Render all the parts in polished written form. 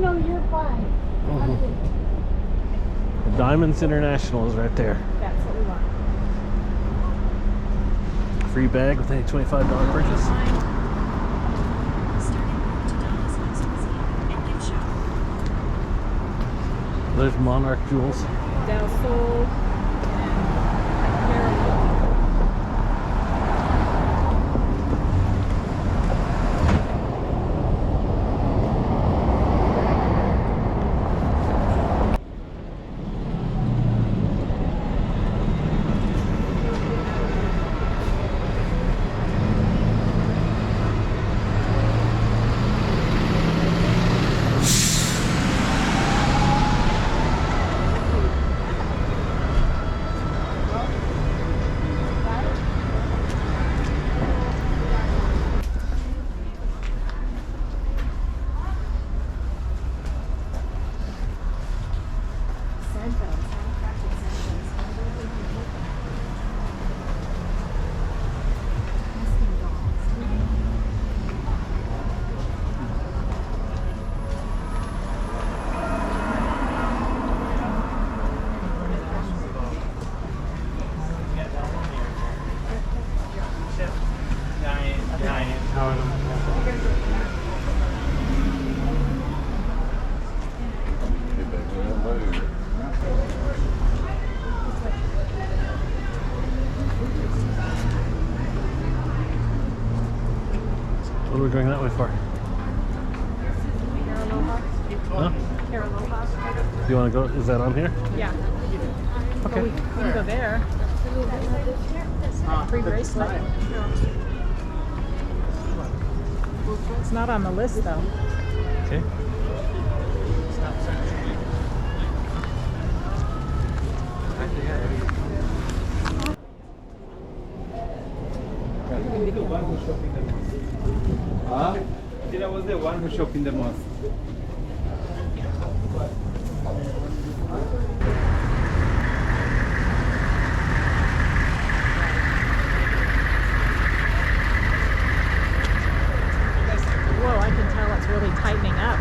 no, you're fine. Diamonds International is right there. That's what we want. Free bag with any $25 purchase. There's Monarch Jewels. Dalsol and Miracle. What are we going that way for? Huh? Do you want to go? Is that on here? Yeah. Okay. We can go there. Free bracelet. It's not on the list though. Okay. That was the one who shopped in the most. Whoa, I can tell it's really tightening up.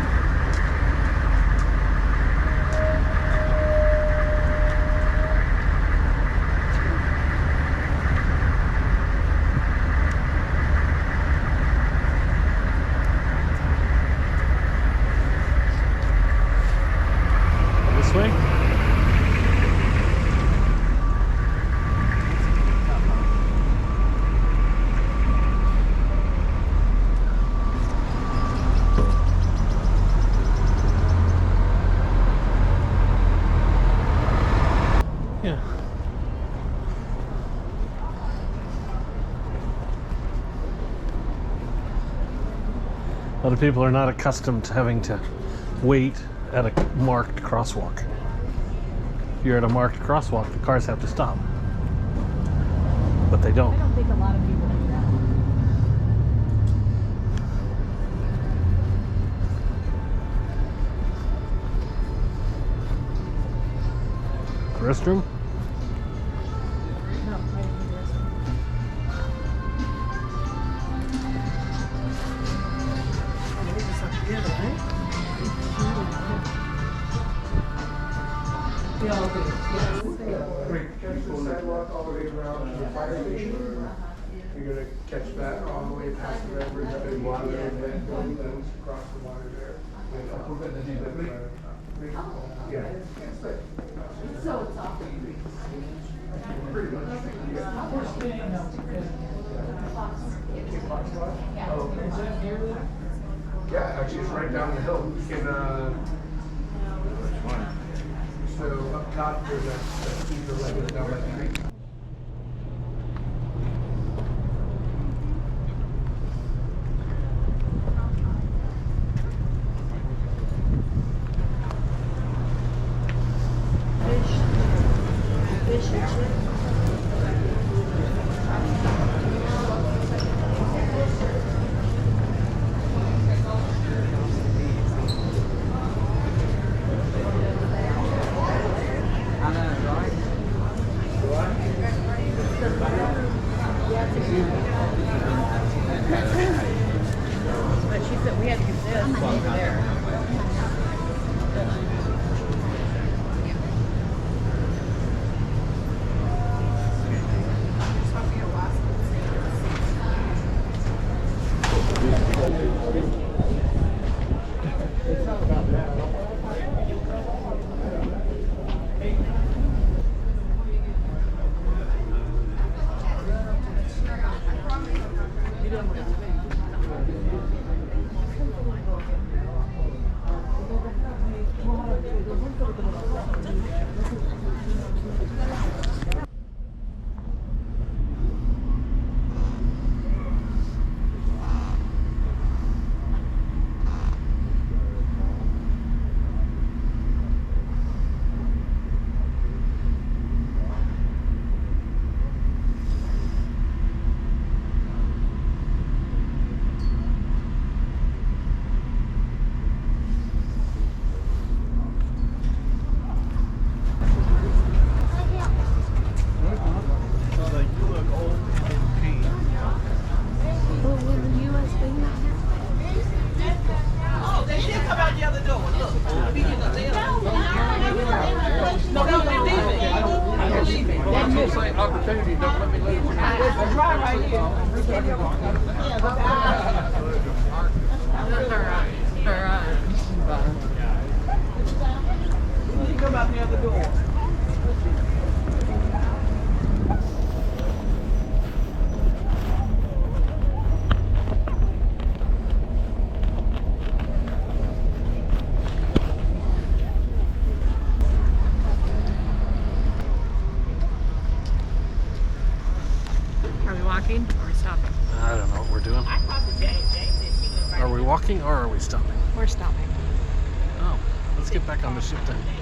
This way? Yeah. A lot of people are not accustomed to having to wait at a marked crosswalk. If you're at a marked crosswalk, the cars have to stop. But they don't. I don't think a lot of people do that. Restroom? No, I didn't do this. Sidewalk all the way around the fire station. You're gonna catch that all the way past the river, that big water, and then buildings across the water there. Yeah. So it's off. Pretty much. Yeah, actually, it's right down the hill. You can, which one? So up top, there's a steeper leg down by the creek. But she said we had to do this while we're there. Opportunity, don't let me lose. There's right here. You come out the other door. Are we walking or are we stopping? I don't know what we're doing. Are we walking or are we stopping? We're stopping. Oh, let's get back on the ship then.